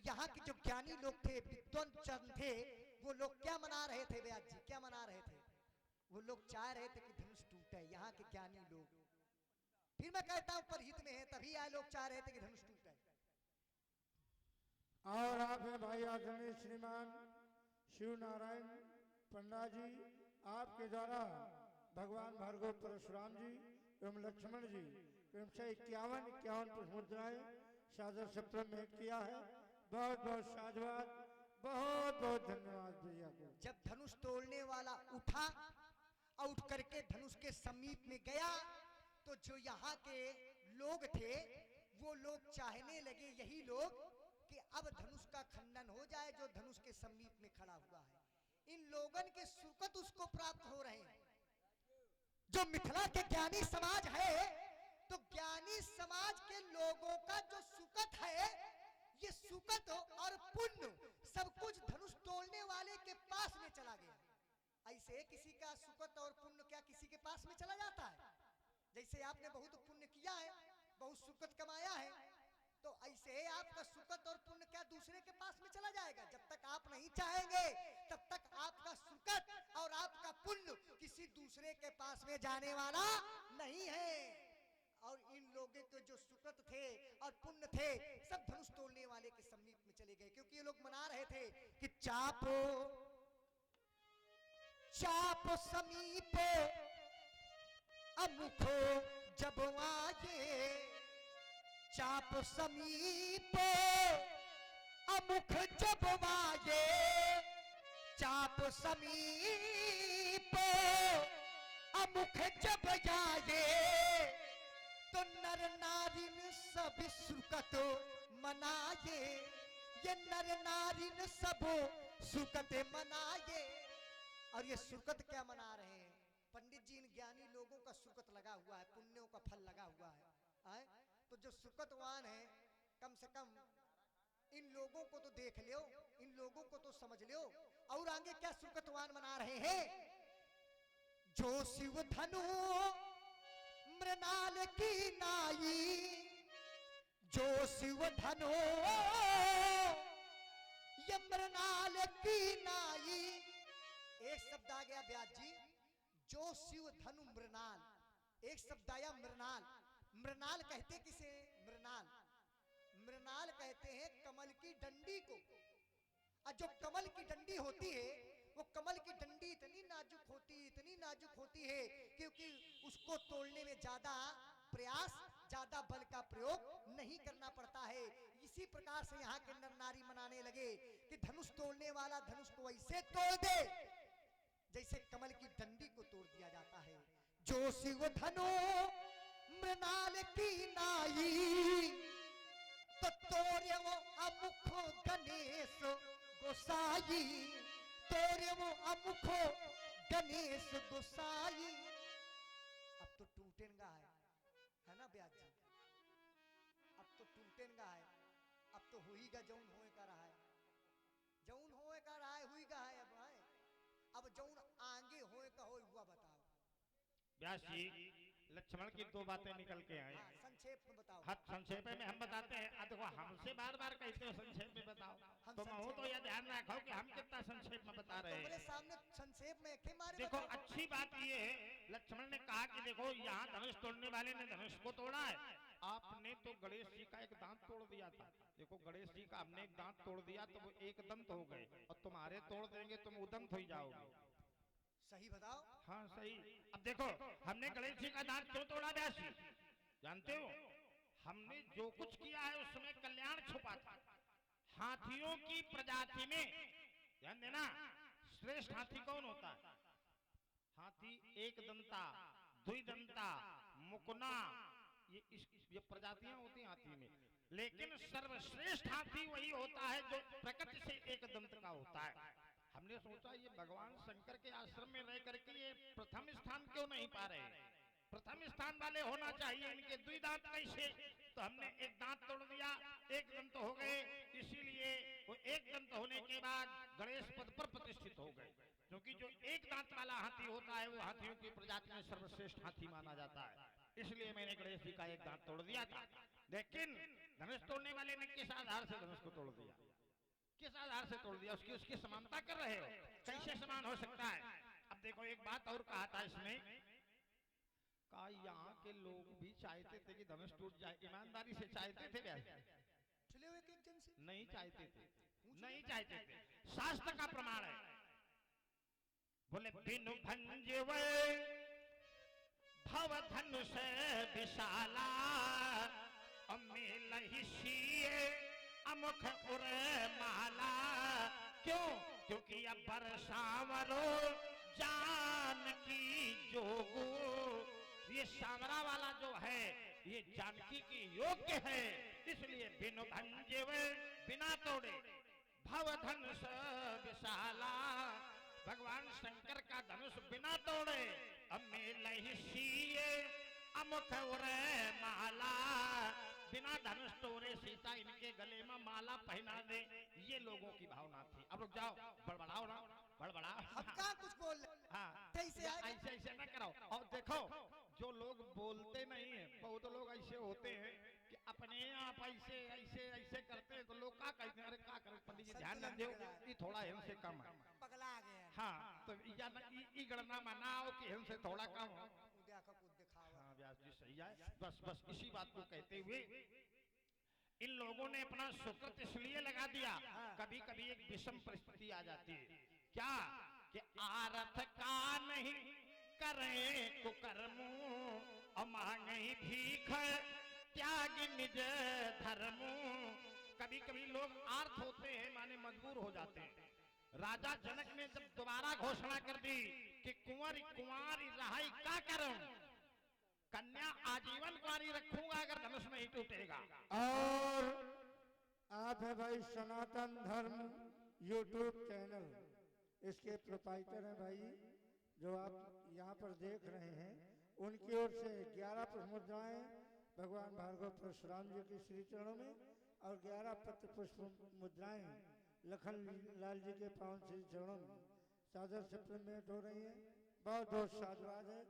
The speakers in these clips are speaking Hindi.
यहाँ के जो ज्ञानी लोग थे, विद्वान चंद थे, वो लोग क्या मना रहे थे व्यास जी, क्या मना रहे थे? वो लोग चाह रहे थे कि धनुष टूटे, यहाँ के ज्ञानी लोग। फिर मैं कहता हूं परहित में है, तभी आए लोग चाह रहे थे कि धनुष टूटे। और आप हैं भाई आदरणीय श्रीमान शिव नारायण पंडा जी, आपके द्वारा भगवान भार्गव परशुराम जी एवं लक्ष्मण जी क्रमशः 51 पुष्प मुद्राएं सादर से भेंट किया है। बहुत बहुत साधुवाद, बहुत बहुत धन्यवाद भैया को। जब धनुष तोड़ने वाला उठा और उठ करके धनुष के समीप में गया, तो जो यहाँ के लोग थे वो लोग चाहने लगे, यही लोग, कि अब धनुष का खंडन हो जाए जो धनुष के समीप में खड़ा हुआ है। इन लोगन के सुकत उसको प्राप्त हो रहे हैं। जो मिथिला के ज्ञानी समाज है, तो ज्ञानी समाज के लोगों का जो सुकत है, ये सुकत और पुण्य सब कुछ धनुष तोड़ने वाले के पास में चला गया। ऐसे किसी का सुकत और पुण्य क्या किसी के पास में चला जाता है? जैसे आपने बहुत पुण्य किया है, बहुत सुकत कमाया है, तो ऐसे आपका सुकत और पुण्य क्या दूसरे के पास में चला जाएगा? जब तक आप नहीं चाहेंगे तब तक आपका सुकत और आपका पुण्य किसी दूसरे के पास में जाने वाला नहीं है। और इन लोगों के जो सुकत थे और पुण्य थे सब धनुष तोड़ने वाले के समीप में चले गए, क्योंकि ये लोग मना रहे थे कि चापो चाप समीपो अमुखो जब आए, चाप समीपो अमुख जब आए, चाप समीपो अमुख जब आए, तो नर नारिन सब सुकत मनाए, ये नर नारिन सब सुकत मनाए। और ये सुकत क्या मना रहे हैं? पंडित जी, इन ज्ञानी लोगों का सुकत लगा हुआ है, पुण्यों का फल लगा हुआ है। तो जो सुकतवान है, कम से कम इन लोगों को तो देख लो, इन लोगों को तो समझ लो। और आगे क्या सुकतवान मना रहे हैं? जो शिव धनु मृणाल की नाई, जो शिव धनु ये मृणाल की नाई। एक शब्द आ गया व्यास जी, जो शिव धनु मृणाल, एक शब्द आया मृणाल। मृणाल कहते किसे? मृणाल, मृणाल कहते हैं कमल की डंडी को। और जो कमल की डंडी होती है, वो कमल की डंडी इतनी नाजुक होती, इतनी नाजुक होती है, क्योंकि उसको तोड़ने में ज्यादा प्रयास, ज्यादा बल का प्रयोग नहीं करना पड़ता है। इसी प्रकार से यहाँ के नर नारी मनाने लगे कि धनुष तोड़ने वाला धनुष को ऐसे तोड़ दे जैसे कमल की डंडी को तोड़ दिया जाता है। जो शिव धनु मृणाल की नाई, तो तोरे वो अमुख गणेश गोसाई, तोरे वो अमुख गणेश गोसाई। अब तो टूटेगा है ना ब्याज जी? अब तो टूटेगा है, अब तो हुईगा जौन होए का रहा है, जौन होए का रहा है हुईगा है। अब जौन आगे होए का हो हुआ। बताओ व्यास जी, लक्ष्मण की दो बातें निकल के आई। संक्षेप में बताओ। हाँ, संक्षेप में हम बताते हैं। देखो, हमसे बार बार कहते हो संक्षेप में बताओ, तो मैं तो यह ध्यान रखो कि हम कितना संक्षेप में बता रहे हैं। तुम्हारे सामने संक्षेप में के मारे देखो, अच्छी बात ये है, लक्ष्मण ने कहा कि देखो यहाँ धनुष तोड़ने वाले ने धनुष को तोड़ा है, आपने तो गणेश जी का एक दांत तोड़ दिया था। देखो, गणेश जी का हमने एक दांत तोड़ दिया तो वो एक दंत हो गए, और तुम्हारे तोड़ देंगे तुम उदंत हो जाओगे। सही बताओ। हाँ सही। अब देखो, हमने गणेश जी का दांत क्यों तोड़ा व्यास जी? जानते हो, हमने जो कुछ किया है उसमें कल्याण छुपा था। हाथियों की प्रजाति में ध्यान देना, श्रेष्ठ हाथी कौन होता है? हाथी एक दंता, द्विदंता, मुकना, ये प्रजातियां होती हैं हाथी में, लेकिन सर्वश्रेष्ठ हाथी वही होता है जो प्रकृति से एक दंत का होता है। हमने सोचा ये भगवान शंकर के आश्रम में रह करके ये प्रथम स्थान क्यों नहीं पा रहे? प्रथम स्थान वाले होना चाहिए, इनके द्विदांत कैसे? तो हमने एक दांत तोड़ दिया, एक दंत हो गए, इसीलिए वो एक दंत होने के बाद गणेश पद पर प्रतिष्ठित हो गए। क्योंकि जो एक दांत वाला हाथी होता है वो हाथियों की प्रजाति में सर्वश्रेष्ठ हाथी माना जाता है, इसलिए मैंने गणेश जी का एक दांत तोड़ दिया था। लेकिन धनुष तोड़ने वाले ने किस आधार से धनुष को तोड़ दिया? किस आधार से तोड़ दिया? उसकी उसकी समानता कर रहे हो, कैसे समान हो सकता है? अब देखो एक बात और कहा था इसमें, कहा यहाँ के लोग भी चाहते थे कि धनुष टूट जाए, ईमानदारी से चाहते थे क्या? चले हुए एक जन से नहीं चाहते थे, नहीं चाहते थे। शास्त्र का प्रमाण है, बोले बिनु भंजवे भव धनुष विशाला अमेलहि सीए अमुख उर माला। क्यों? क्योंकि अब बरसावरो जानकी जोगो, ये सांवरा वाला जो है ये जानकी की योग्य है, इसलिए बिनु भंजवे बिना तोड़े भव धनुष विशाला, भगवान शंकर का धनुष बिना तोड़े अमेलहि सीए अमुख उरे माला, बिना धनुष तोड़े सीता इनके गले में माला पहना दे, ये लोगों की भावना थी। अब रुक जाओ, बड़बड़ाओ ना, बड़बड़ाओ। हम कहाँ कुछ बोल रहे? हाँ, कैसे आए? ऐसे ऐसे ना करो। और देखो जो लोग बोलते नहीं है, बहुत लोग ऐसे होते हैं कि अपने आप ऐसे ऐसे ऐसे करते हैं, तो लोग क्या कहते हैं, अरे क्या करें पंडित जी, ध्यान न दो, ये थोड़ा इनसे कम है, पगला गए हैं। हाँ, तो या ई गणना मनाओ कि इनसे थोड़ा कम हो। उद्या का कुछ दिखावा। हाँ व्यास जी सही है। बस बस इसी बात को कहते हुए इन लोगों ने अपना सुकृत इसलिए लगा दिया, कभी कभी एक विषम परिस्थिति आ जाती है, क्या कि आरथ का नहीं करें कुकर्मो और मांगे भीख त्याग निज धर्मो। कभी कभी लोग आर्थ होते हैं, माने मजबूर हो जाते हैं। राजा जनक ने जब दोबारा घोषणा कर दी कि कुंवर कुंवारी रहाई का करूं, कन्या आजीवन कुंवारी रखूंगा अगर धनुष नहीं टूटेगा। और आप है भाई सनातन धर्म यूट्यूब चैनल, इसके प्रोपाइटर हैं भाई, जो आप यहाँ पर देख रहे हैं, उनकी ओर से 11 पुष्प मुद्राएं भगवान भार्गव परशुराम जी के श्री चरणों में और 11 पत्र पुष्प मुद्राएं लखन लाल जी के पावन श्री चरणों में सादर से प्रेम हो रही है। बहुत बहुत साधुवाद है,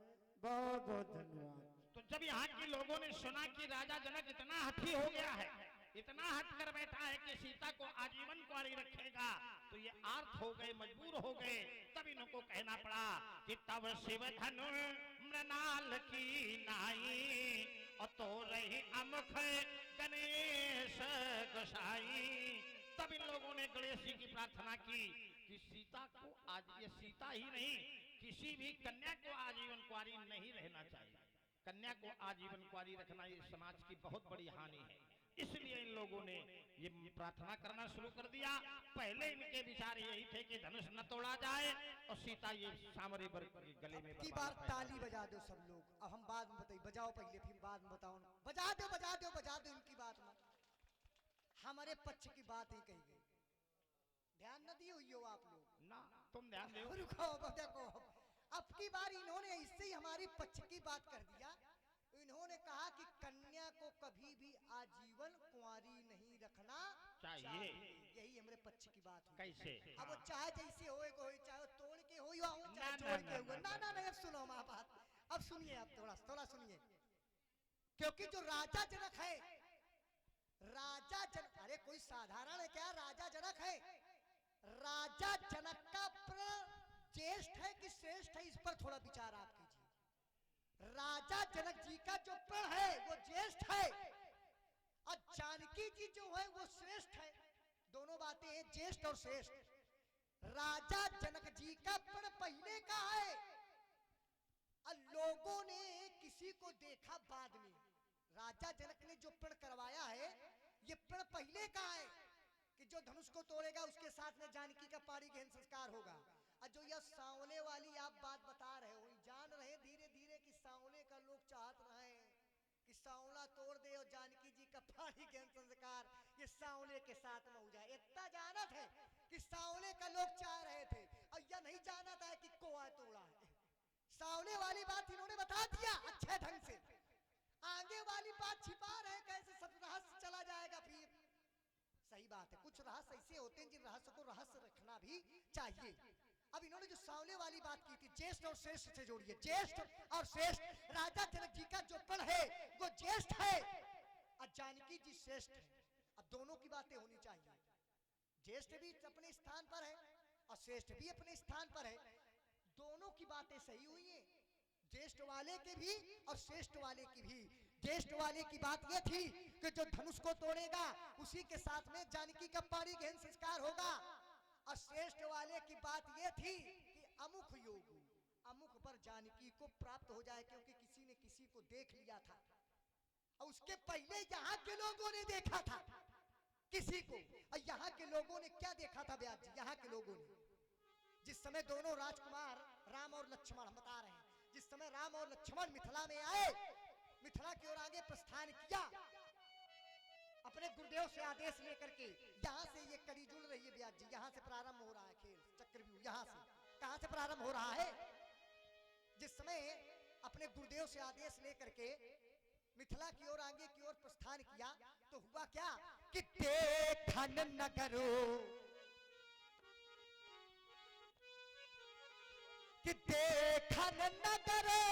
बहुत बहुत धन्यवाद। तो जब यहाँ के लोगों ने सुना कि राजा जनक इतना हठी हो गया है, इतना हट कर बैठा है कि सीता को आजीवन कुंवारी रखेगा, तो ये आर्थ हो गए, मजबूर हो गए। तब इनको कहना पड़ा कि तब शिव धनु मृणाल की नाई और तो रही अमुख गणेश गोसाई। तब इन लोगों ने गणेश जी की प्रार्थना की कि सीता को आज, ये सीता ही नहीं किसी भी कन्या को आजीवन कुंवारी नहीं रहना चाहिए। कन्या को आजीवन कुंवारी रखना ये समाज की बहुत बड़ी हानि है, इसलिए इन लोगों ने ये प्रार्थना करना शुरू कर दिया। पहले इनके विचार यही थे कि धनुष न तोड़ा जाए और सीता ये सामरे गले में की बार ताली बजा दो सब लोग। अब हम बाद में बताइए, बजाओ पहले फिर बाद में बताओ ना। बजा दो बजा दो बजा दो, इनकी बात में हमारे पक्ष की बात ही कही गई। ध्यान न दिए हुई हो आप लोग ना, तुम ध्यान दो। रुको देखो, अब की बार इन्होंने इससे ही हमारी पक्ष की बात कर दिया। इन्होंने कहा कि कन्या को कभी भी आजीवन कुंवारी नहीं रखना चाहिए। यही हमारे पक्ष की बात हुई। कैसे? अब वो चाहे जैसे होए को होए, चाहे तोड़ के हो या हो, चाहे जोड़ के हुए, ना ना नहीं। अब सुनो माँ बात, अब सुनिए, अब थोड़ा सुनिए। क्योंकि जो राजा जनक है, राजा जनक, अरे कोई साधारण है क्या? राजा जनक है। राजा जनक का प्रण ज्येष्ठ है कि श्रेष्ठ है, इस पर थोड़ा विचार आप कीजिए। राजा जनक जी का जो प्रण है वो ज्येष्ठ है और जानकी जी जो है वो श्रेष्ठ है। दोनों बातें हैं, ज्येष्ठ और श्रेष्ठ। राजा जनक जी का प्रण पहले का है और लोगों ने किसी को देखा बाद में। राजा जनक ने जो प्रण करवाया है ये प्रण पहले का है कि जो धनुष को तोड़ेगा उसके साथ में जानकी का पाणी गहन संस्कार होगा। और जो यह सांवले वाली आप बात बता रहे हो, जान रहे धीरे धीरे कि सांवले का लोग चाहत रहे कि सांवला तोड़ दे और जानकी जी का पाणी गहन संस्कार ये सांवले के साथ में हो जाए। इतना जानत है कि सांवले का लोग चाह रहे थे और यह नहीं जानता है कि कोआ तोड़ा है। सांवले वाली बात इन्होंने बता दिया अच्छे ढंग से, आगे वाली बात छिपा रहे, कैसे सब रहस्य चला जाएगा। फिर सही बात है, कुछ रहस्य ऐसे होते हैं जिन रहस्य को रहस्य रखना भी चाहिए। अब इन्होंने जो सांवले वाली बात की थी, ज्येष्ठ और श्रेष्ठ से जोड़िए। ज्येष्ठ और श्रेष्ठ, राजा जनक जी का जो प्रण है वो ज्येष्ठ है और जानकी जी श्रेष्ठ है। अब दोनों की बातें होनी चाहिए। ज्येष्ठ भी अपने स्थान पर है और श्रेष्ठ भी अपने स्थान पर है। दोनों की बातें सही हुई हैं, ज्येष्ठ वाले के भी और श्रेष्ठ वाले की भी। ज्येष्ठ वाले की बात यह थी कि जो धनुष को तोड़ेगा उसी के साथ में जानकी का पाणी गहन संस्कार होगा, और श्रेष्ठ वाले की बात यह थी कि अमुख योग, अमुख पर जानकी को प्राप्त हो जाए, क्योंकि किसी ने किसी को देख लिया था और उसके पहले यहाँ के लोगों ने देखा था किसी को। और यहाँ के लोगों ने क्या देखा था व्यास जी? यहाँ के लोगों ने जिस समय दोनों राजकुमार राम और लक्ष्मण, हम बता रहे हैं, जिस समय राम और लक्ष्मण मिथिला में आए, मिथिला की ओर आगे प्रस्थान किया अपने गुरुदेव से आदेश लेकर के। यहाँ से ये कड़ी जुड़ रही है व्यास जी, यहाँ से प्रारंभ हो रहा है खेल चक्रव्यूह। यहाँ से कहाँ से प्रारंभ हो रहा है? जिस समय अपने गुरुदेव से आदेश लेकर के मिथिला की ओर आगे की ओर प्रस्थान किया तो हुआ क्या कि देखन नगरो, कि देखन नगरो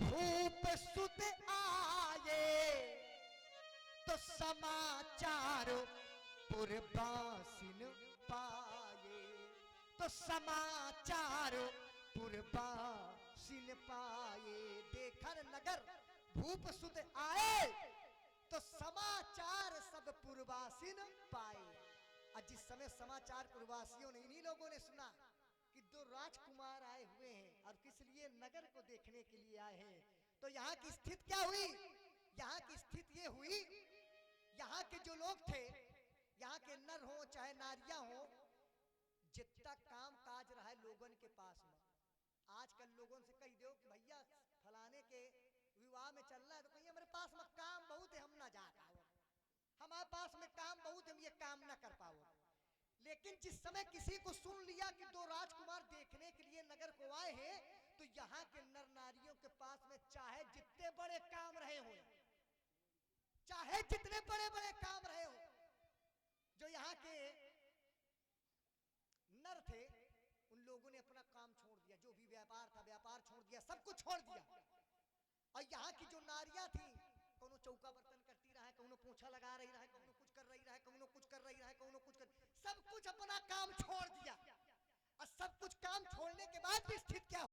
भूप सुत आए, तो समाचार पुरबासिन पाए, तो समाचार पुरबासिन पाए। देखन नगर भूप सुत आए, तो समाचार सब पुरवासिन पाए। और जिस समय समाचार पुरवासियों ने, इन्हीं लोगों ने सुना कि दो राजकुमार आए हुए हैं और किस लिए? नगर को देखने के लिए आए हैं। तो यहाँ की स्थिति क्या हुई? यहाँ की स्थिति ये हुई, यहाँ के जो लोग थे, यहाँ के नर हो चाहे नारियां हो, जितना काम काज रहा है लोगन के पास में, आजकल लोगों से कह दो कि भैया फलाने के विवाह में चल रहा है, तो कहिए हमारे पास में काम बहुत है, हम ना जा पाओ, हमारे पास में काम बहुत, हम ये काम ना कर पाओ। लेकिन जिस समय किसी को सुन लिया कि दो राजकुमार देखने के लिए नगर को आए हैं, तो यहाँ के नर नारियों के पास में चाहे जितने बड़े काम रहे हो, चाहे जितने बड़े बड़े काम रहे हो, जो यहाँ के नर थे उन लोगों ने अपना काम छोड़ दिया, जो भी व्यापार था व्यापार छोड़ दिया, सब कुछ छोड़ दिया। और यहाँ की जो नारियां थी, कौनो चौका बर्तन करती रहा है, कौनो पोछा लगा रही रहा, कौनो कुछ कर रही रहा, कौनो कुछ कर रही रहा, कौनो कुछ कर, सब कुछ अपना काम छोड़ दिया। और सब कुछ काम छोड़ने के बाद भी स्थिति क्या